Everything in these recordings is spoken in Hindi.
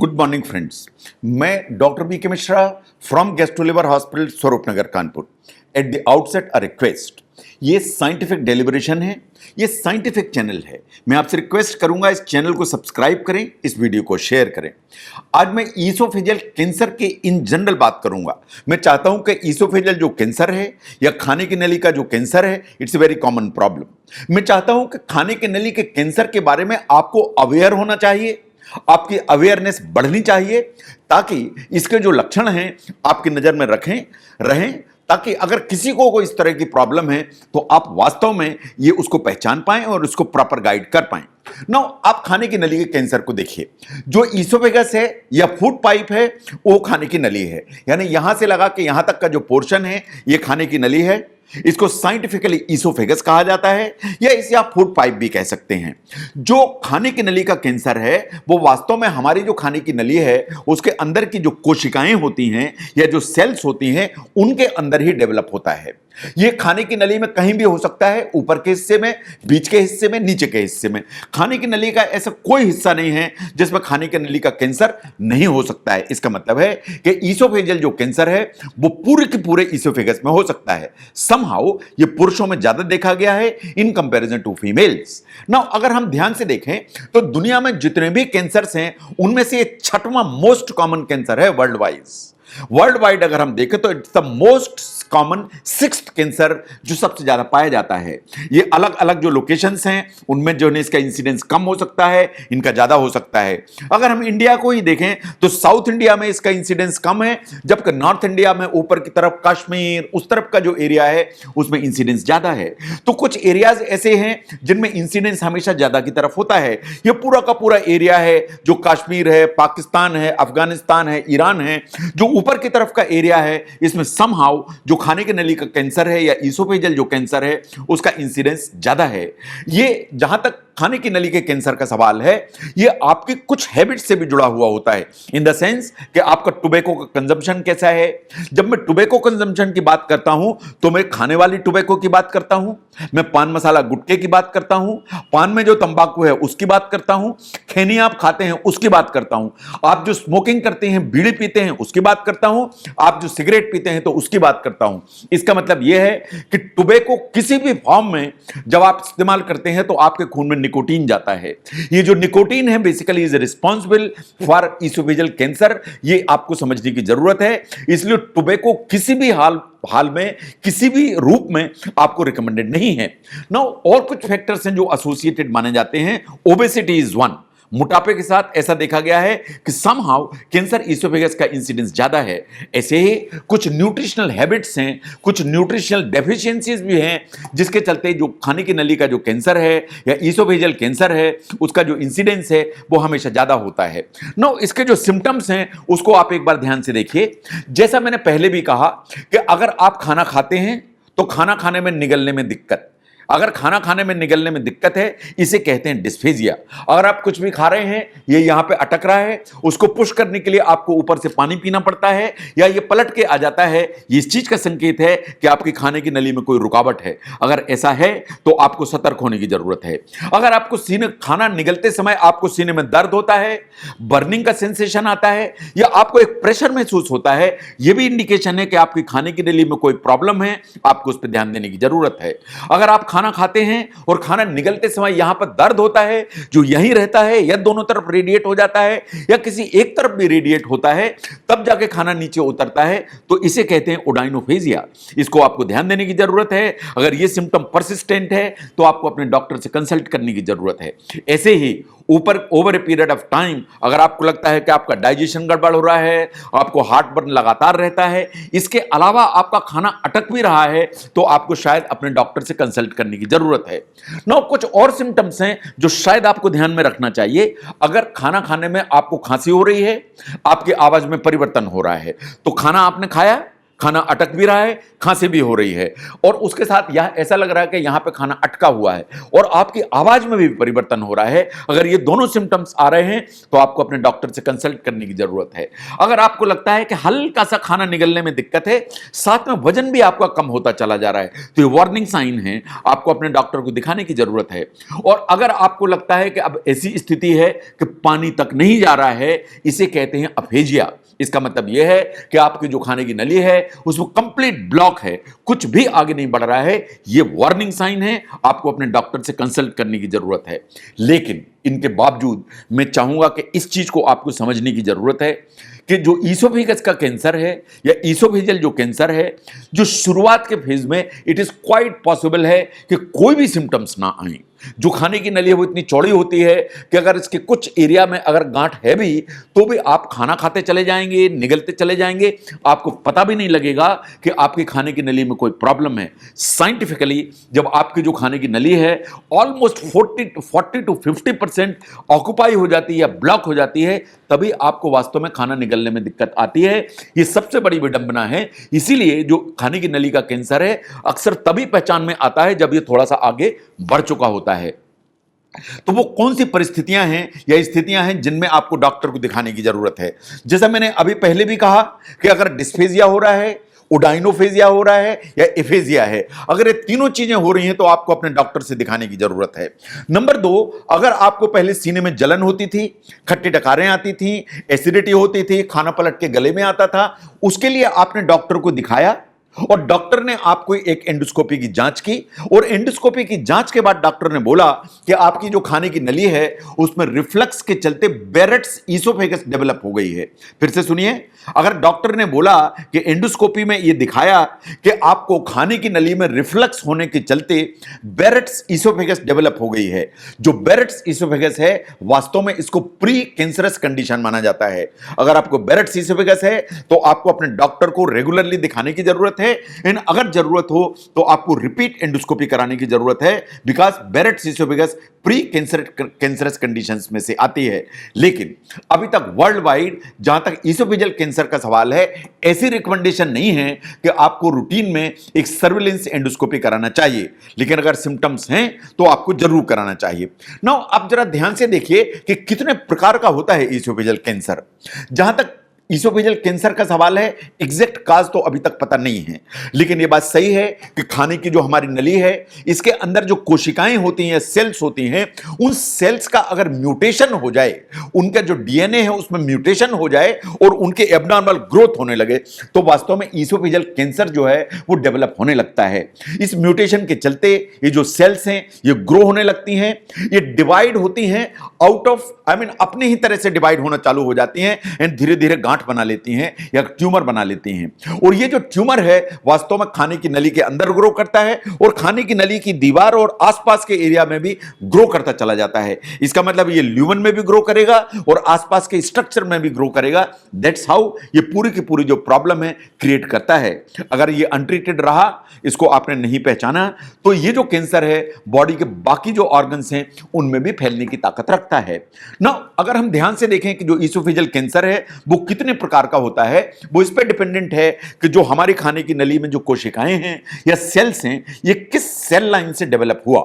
Good morning friends. मैं doctor B K Mishra from gastro liver hospital Swaroopnagar Kanpur. At the outset a request, ये साइंटिफिक डेलिब्रेशन है, ये साइंटिफिक चैनल है। मैं आपसे रिक्वेस्ट करूंगा इस चैनल को सब्सक्राइब करें, इस वीडियो को शेयर करें। आज मैं ईसोफेजियल कैंसर के इन जनरल बात करूंगा। मैं चाहता हूं कि ईसोफेजियल जो कैंसर है या खाने की नली का जो कैंसर है, it's a very common problem. मैं चाहता हूं कि खाने की नली के कैंसर के बारे में आपको अवेयर होना चाहिए, आपकी अवेयरनेस बढ़नी चाहिए, ताकि इसके जो लक्षण हैं आपकी नजर में रहें, ताकि अगर किसी को कोई इस तरह की प्रॉब्लम है तो आप वास्तव में ये उसको पहचान पाएं और उसको प्रॉपर गाइड कर पाएं। नाउ आप खाने की नली के कैंसर को देखिए। जो ईसोफेगस है या फूड पाइप है वो खाने की नली है, यानी यहां से लगा के यहां तक का जो पोर्शन है ये खाने की नली है। इसको साइंटिफिकली ईसोफेगस कहा जाता है या इसे आप फूड पाइप भी कह सकते हैं। जो खाने की नली का कैंसर है वो वास्तव में हमारी जो खाने की नली है उसके अंदर की जो कोशिकाएं होती हैं या जो सेल्स होती हैं उनके अंदर ही डेवलप होता है। ये खाने की नली में कहीं भी हो सकता है, ऊपर के हिस्से में, बीच के हिस्से में, नीचे के हिस्से में। खाने की नली का ऐसा कोई हिस्सा नहीं है जिसमें खाने की नली का कैंसर नहीं हो सकता है। इसका मतलब है कि ईसोफेजियल जो कैंसर है वो पूरे के पूरे ईसोफेगस में हो सकता है। समहाउ ये पुरुषों में ज्यादा देखा गया है in comparison to females. Now अगर हम ध्यान से देखें तो दुनिया में जितने भी कैंसर्स हैं उनमें से ये छठवां मोस्ट कॉमन कैंसर है वर्ल्ड वाइड अगर हम देखें तो it's the most common sixth cancer जो सबसे ज्यादा पाया जाता है। ये अलग अलग जो लोकेशंस हैं उनमें जो है इसका इंसिडेंस कम हो सकता है, इनका ज्यादा हो सकता है। अगर हम इंडिया को ही देखें तो साउथ इंडिया में इसका इंसिडेंस कम है, जबकि नॉर्थ इंडिया में ऊपर की तरफ कश्मीर उस तरफ का जो एरिया है उसमें इंसिडेंस ज्यादा है। तो कुछ एरियाज ऐसे हैं जिनमें इंसिडेंस हमेशा ज्यादा की तरफ होता है। ये पूरा का पूरा एरिया है जो कश्मीर है, पाकिस्तान है, अफगानिस्तान है, ईरान है, जो ऊपर की तरफ का एरिया है, इसमें समहाउ जो खाने की नली का कैंसर है या ईसोफेजियल जो कैंसर है उसका इंसिडेंस ज्यादा है। ये जहां तक खाने की नली के कैंसर का सवाल है, ये आपकी कुछ हैबिट्स से भी जुड़ा हुआ होता है, इन द सेंस कि आपका टोबैको का कंजम्पशन कैसा है। जब मैं टोबैको कंजम्पशन की बात करता हूं तो मैं खाने वाली टोबैको की बात करता हूं, मैं पान मसाला गुटखे की बात करता हूं, पान में जो तंबाकू है उसकी बात करता हूं, खैनी आप खाते हैं उसकी बात करता हूं, आप जो स्मोकिंग करते हैं, बीड़ी पीते हैं उसकी बात करता हूं, आप जो सिगरेट पीते हैं तो उसकी बात करता हूं। इसका मतलब यह है कि टोबैको किसी भी फॉर्म में जब आप इस्तेमाल करते हैं तो आपके खून में निकोटीन जाता है। ये जो निकोटीन है basically is responsible for oesophageal cancer, ये आपको समझने की जरूरत है। इसलिए टोबैको किसी भी हाल में किसी भी रूप में आपको रिकमेंडेड नहीं है। नाउ और कुछ फैक्टर्स हैं जो एसोसिएटेड माने जाते हैं। Obesity is one. मोटापे के साथ ऐसा देखा गया है कि समहाउ कैंसर ईसोफेगस का इंसिडेंस ज्यादा है। ऐसे ही कुछ न्यूट्रिशनल हैबिट्स हैं, कुछ न्यूट्रिशनल डेफिशिएंसीज भी हैं जिसके चलते जो खाने की नली का जो कैंसर है या ईसोफेजियल कैंसर है उसका जो इंसिडेंस है वो हमेशा ज्यादा होता है। नो, इसके जो सिम्टम्स हैं उसको आप एक बार ध्यान से देखिए। जैसा मैंने पहले भी कहा कि अगर आप खाना खाते हैं तो खाना खाने में निगलने में दिक्कत, अगर खाना खाने में निगलने में दिक्कत है इसे कहते हैं डिस्फेजिया। अगर आप कुछ भी खा रहे हैं ये यहां पे अटक रहा है, उसको पुश करने के लिए आपको ऊपर से पानी पीना पड़ता है या ये पलट के आ जाता है, ये इस चीज का संकेत है कि आपकी खाने की नली में कोई रुकावट है। अगर ऐसा है तो आपको सतर्क होने की जरूरत है। अगर आपको खाना निगलते समय आपको सीने में दर्द होता है, बर्निंग का सेंसेशन आता है या आपको एक प्रेशर महसूस होता है, यह भी इंडिकेशन है कि आपकी खाने की नली में कोई प्रॉब्लम है, आपको उस पर ध्यान देने की जरूरत है। अगर आप खाना खाते हैं और खाना निगलते समय यहां पर दर्द होता है जो यहीं रहता है या दोनों तरफ रेडिएट हो जाता है या किसी एक तरफ भी रेडिएट होता है तब जाके खाना नीचे उतरता है, तो इसे कहते हैं ओडाइनोफेजिया। इसको आपको ध्यान देने की जरूरत है। अगर यह सिम्टम परसिस्टेंट है तो आपको अपने डॉक्टर से कंसल्ट करने की जरूरत है। ऐसे ही over a period of time अगर आपको लगता है कि आपका डाइजेशन गड़बड़ हो रहा है, आपको हार्ट बर्न लगातार रहता है, इसके अलावा आपका खाना अटक भी रहा है, तो आपको शायद अपने डॉक्टर से कंसल्ट करने की जरूरत है। नो, कुछ और सिम्टम्स हैं जो शायद आपको ध्यान में रखना चाहिए। अगर खाना खाने में आपको खांसी हो रही है, आपकी आवाज में परिवर्तन हो रहा है, तो खाना आपने खाया, खाना अटक भी रहा है, खांसी भी हो रही है, और उसके साथ यह ऐसा लग रहा है कि यहां पे खाना अटका हुआ है, और आपकी आवाज में भी परिवर्तन हो रहा है। अगर ये दोनों सिम्टम्स आ रहे हैं तो आपको अपने डॉक्टर से कंसल्ट करने की जरूरत है। अगर आपको लगता है कि हल्का सा खाना निगलने में दिक्कत है, साथ में वजन भी आपका कम होता चला जा रहा है, तो ये वार्निंग साइन है, आपको अपने डॉक्टर को दिखाने की जरूरत है। और अगर आपको लगता है कि अब ऐसी स्थिति है कि पानी तक नहीं जा रहा है, इसे कहते हैं अफेजिया। इसका मतलब यह है कि आपकी जो खाने की नली है उसमें कंप्लीट ब्लॉक है, कुछ भी आगे नहीं बढ़ रहा है, यह वार्निंग साइन है, आपको अपने डॉक्टर से कंसल्ट करने की जरूरत है। लेकिन इनके बावजूद मैं चाहूंगा कि इस चीज को आपको समझने की जरूरत है कि जो ईसोफेगस का कैंसर है या ईसोफेजियल जो कैंसर है, जो शुरुआत के फेज में इट इज क्वाइट पॉसिबल है कि कोई भी सिम्टम्स ना आए। जो खाने की नली है वो इतनी चौड़ी होती है कि अगर इसके कुछ एरिया में अगर गांठ है भी, तो भी आप खाना खाते चले जाएंगे, निगलते चले जाएंगे, आपको पता भी नहीं लगेगा कि आपकी खाने की नली में कोई प्रॉब्लम है। साइंटिफिकली जब आपकी जो खाने की नली है ऑलमोस्ट 40 to 50% ऑक्युपाई हो जाती है या ब्लॉक हो जाती है, तभी आपको वास्तव में खाना निगलने में दिक्कत आती है। ये सबसे बड़ी विडंबना है। इसीलिए जो खाने की नली का कैंसर है अक्सर तभी पहचान में आता है जब ये थोड़ा सा आगे बढ़ चुका होता है। तो वो कौन सी परिस्थितियां हैं या स्थितियां हैं जिनमें आपको डॉक्टर को दिखाने की जरूरत है? जैसा मैंने अभी पहले भी कहा कि अगर डिस्फेजिया हो रहा है, ओडाइनोफेजिया हो रहा है या एफेजिया है, अगर ये तीनों चीजें हो रही हैं तो आपको अपने डॉक्टर से दिखाने की जरूरत है। नंबर 2, अगर आपको पहले सीने में जलन होती थी, खट्टी डकारें आती थी, एसिडिटी होती थी, खाना पलट के गले में आता था, उसके लिए आपने डॉक्टर को दिखाया और डॉक्टर ने आपको एक एंडोस्कोपी की जांच की, और एंडोस्कोपी की जांच के बाद डॉक्टर ने बोला कि आपकी जो खाने की नली है उसमें रिफ्लक्स के चलते बेरेट्स ईसोफेगस डेवलप हो गई है। फिर से सुनिए, अगर डॉक्टर ने बोला कि एंडोस्कोपी में यह दिखाया कि आपको खाने की नली में रिफ्लक्स होने के चलते बेरेट्स ईसोफेगस डेवलप हो गई है, जो बेरेट्स ईसोफेगस है वास्तव में इसको प्री कैंसरस कंडीशन माना जाता है। अगर आपको बेरेट्स ईसोफेगस है तो आपको अपने डॉक्टर को रेगुलरली दिखाने की जरूरत है, एंड अगर जरूरत हो तो आपको रिपीट एंडोस्कोपी कराने की जरूरत है, because Barrett's oesophagus pre cancerous conditions में से आती है। लेकिन अभी तक वर्ल्ड वाइड जहां तक ईसोफेजियल कैंसर का सवाल है, ऐसी रिकमेंडेशन नहीं है कि आपको रूटीन में एक सर्विलेंस एंडोस्कोपी कराना चाहिए, लेकिन अगर सिम्टम्स हैं तो आपको जरूर कराना चाहिए। नाउ आप जरा ध्यान से देखिए कि कितने प्रकार का होता है ईसोफेजियल कैंसर। जहां तक ईसोफेजियल कैंसर का सवाल है, एग्जैक्ट काज तो अभी तक पता नहीं है, लेकिन यह बात सही है कि खाने की जो हमारी नली है इसके अंदर जो कोशिकाएं होती हैं, सेल्स होती हैं, उन सेल्स का अगर म्यूटेशन हो जाए, उनका जो डीएनए है उसमें म्यूटेशन हो जाए और उनके एबनॉर्मल ग्रोथ होने लगे, तो वास्तव में ईसोफेजियल कैंसर जो है वो डेवलप होने लगता है। इस म्यूटेशन के चलते ये जो सेल्स हैं ये ग्रो होने लगती हैं, ये डिवाइड होती हैं आउट ऑफ अपने ही तरह से डिवाइड होना चालू हो जाती हैं, एंड धीरे धीरे गांठ बना लेती हैं या ट्यूमर बना लेती हैं। और ये जो ट्यूमर है वास्तव में खाने की नली के अंदर ग्रो करता है और खाने की नली की दीवार और आसपास के एरिया में भी ग्रो करता चला जाता है। इसका मतलब ये ल्यूमन में भी ग्रो करेगा और आसपास के स्ट्रक्चर में भी ग्रो करेगा। दैट्स हाउ ये पूरी की पूरी जो प्रॉब्लम है क्रिएट करता है। अगर ये अनट्रीटेड रहा, इसको आपने नहीं पहचाना, तो ये जो कैंसर है बॉडी के बाकी जो ऑर्गन्स हैं उनमें भी फैलने की ताकत रखता है ना। अगर हम ध्यान से देखें कि जो ईसोफेजियल कैंसर है वो कितने प्रकार का होता है, वो इस पे डिपेंडेंट है कि जो हमारी खाने की नली में जो कोशिकाएं हैं या सेल्स हैं ये किस सेल लाइन से डेवलप हुआ।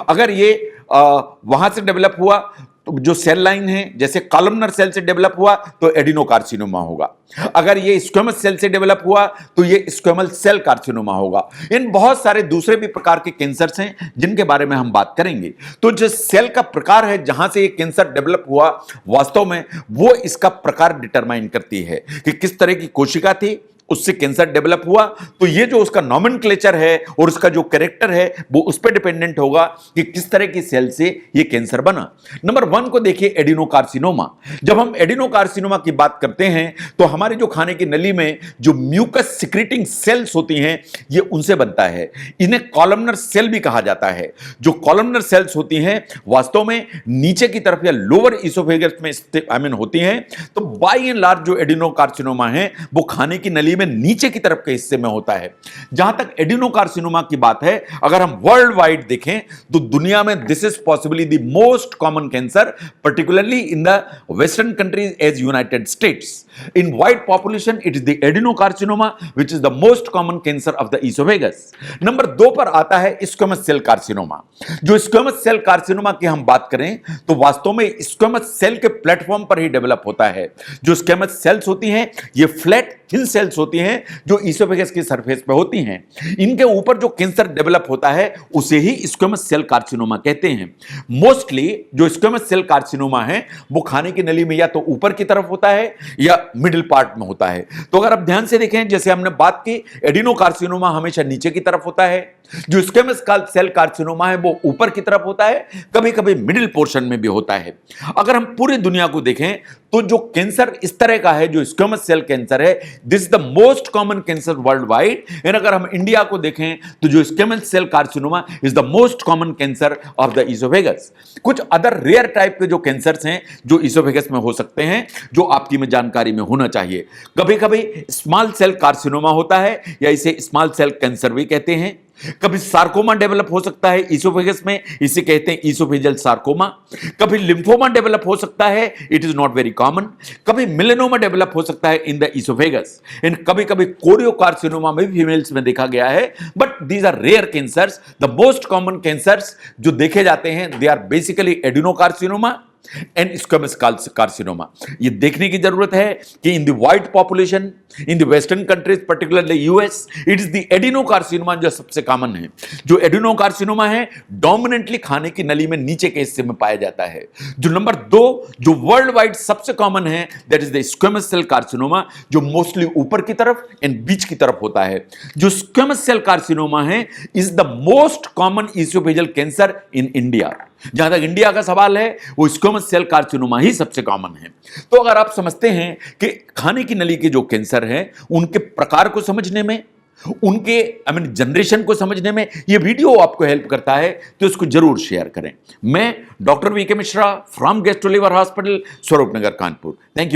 अगर ये वहां से डेवलप हुआ तो जो सेल लाइन है जैसे कॉलमनर सेल से डेवलप हुआ तो एडिनोकार्सिनोमा होगा। अगर ये स्क्वेमस सेल से डेवलप हुआ तो ये स्क्वेमल सेल कार्सिनोमा होगा। इन बहुत सारे दूसरे भी प्रकार के कैंसर्स हैं जिनके बारे में हम बात करेंगे। तो जो सेल का प्रकार है जहां से ये कैंसर डेवलप हुआ, वास्तव में वो इसका प्रकार डिटरमाइन करती है कि किस तरह की कोशिका थी, उससे कैंसर डेवलप हुआ। तो ये जो उसका नॉमेनक्लेचर है और उसका जो कैरेक्टर है वो उस पर डिपेंडेंट होगा कि किस तरह की सेल से ये कैंसर बना। नंबर 1 को देखिए, एडिनोकार्सिनोमा। जब हम एडिनोकार्सिनोमा की बात करते हैं तो हमारी जो खाने की नली में जो म्यूकस सिक्रीटिंग सेल्स होती हैं ये उनसे बनता है। इन्हें कॉलमनर सेल भी कहा जाता है। जो कॉलमनर सेल्स होती हैं वास्तव में नीचे की तरफ या लोअर इसोफेगस में होती हैं। तो बाय एंड लार्ज जो एडिनोकार्सिनोमा है वो खाने की नली नली में नीचे की तरफ के हिस्से में होता है। जहां तक एडिनोकार्सिनोमा की बात है, अगर हम वर्ल्ड वाइड देखें तो दुनिया में this is possibly the most common cancer, particularly in the western countries as United States. In wide population, it is the adenocarcinoma which is the most common cancer of the esophagus. Number 2 पर आता है स्क्वेमस सेल कार्सिनोमा। जो स्क्वेमस सेल कार्सिनोमा की हम बात करें तो वास्तव में स्क्वेमस सेल के प्लेटफॉर्म पर ही डेवलप होता है। जो स्क्वेमस सेल्स होती हैं ये फ्लैट थिन सेल्स होती हैं जो ईसोफेगस की सरफेस पे होती हैं। इनके ऊपर जो कैंसर डेवलप होता है उसे ही स्क्वेमस सेल कार्सिनोमा कहते हैं। मोस्टली जो स्क्वेमस सेल कार्सिनोमा है वो खाने की नली में या तो ऊपर की तरफ होता है या मिडिल पार्ट में होता है। तो अगर आप ध्यान से देखें, जैसे हमने बात की, एडिनोकार्सिनोमा हमेशा नीचे की तरफ होता है, जो स्क्वेमस सेल कार्सिनोमा है वो ऊपर की तरफ होता है, कभी कभी मिडिल पोर्शन में भी होता है। अगर हम पूरी दुनिया को देखें तो जो कैंसर इस तरह का है, जो स्क्वेमस सेल कैंसर है, this is the most common cancer world wide. And अगर हम इंडिया को देखें तो जो squamous cell carcinoma is the most common cancer of the oesophagus. कुछ अदर रेयर टाइप के जो कैंसर्स हैं जो ईसोफेगस में हो सकते हैं, जो आपकी में जानकारी में होना चाहिए। कभी कभी स्मॉल सेल कार्सिनोमा होता है या इसे स्मॉल सेल कैंसर भी कहते हैं। कभी सार्कोमा डेवलप हो सकता है ईसोफेगस में, इसे कहते हैं ईसोफेजियल सार्कोमा। कभी लिम्फोमा डेवलप हो सकता है, it is not very common. कभी मेलेनोमा डेवलप हो सकता है इन द ईसोफेगस। एंड कभी कभी कोरियोकार्सिनोमा में फीमेल्स में देखा गया है, but these are rare cancers. The most common cancers जो देखे जाते हैं they are basically adenocarcinoma and squamous carcinoma. ये देखने की जरूरत है कि in the wide population in the western countries, particularly US, it is the adenocarcinoma जो सबसे कॉमन है। जो एडिनोकार्सिनोमा है डोमिनेंटली खाने की नली में नीचे के हिस्से में पाया जाता है। जो नंबर 2 जो वर्ल्ड वाइड सबसे कॉमन है, that is the squamous cell carcinoma, जो मोस्टली ऊपर की तरफ एंड बीच की तरफ होता है। जो स्क्वेमस सेल कार्सिनोमा है is the most common oesophageal cancer in India. जहां तक इंडिया का सवाल है वो स्क्वेमस सेल कार्सिनोमा ही सबसे कॉमन है। तो अगर आप समझते हैं कि खाने की नली के जो कैंसर हैं उनके प्रकार को समझने में, उनके जनरेशन को समझने में ये वीडियो आपको हेल्प करता है तो इसको जरूर शेयर करें। मैं doctor VK Mishra from gastro liver hospital, Swaroopnagar, Kanpur. Thank you.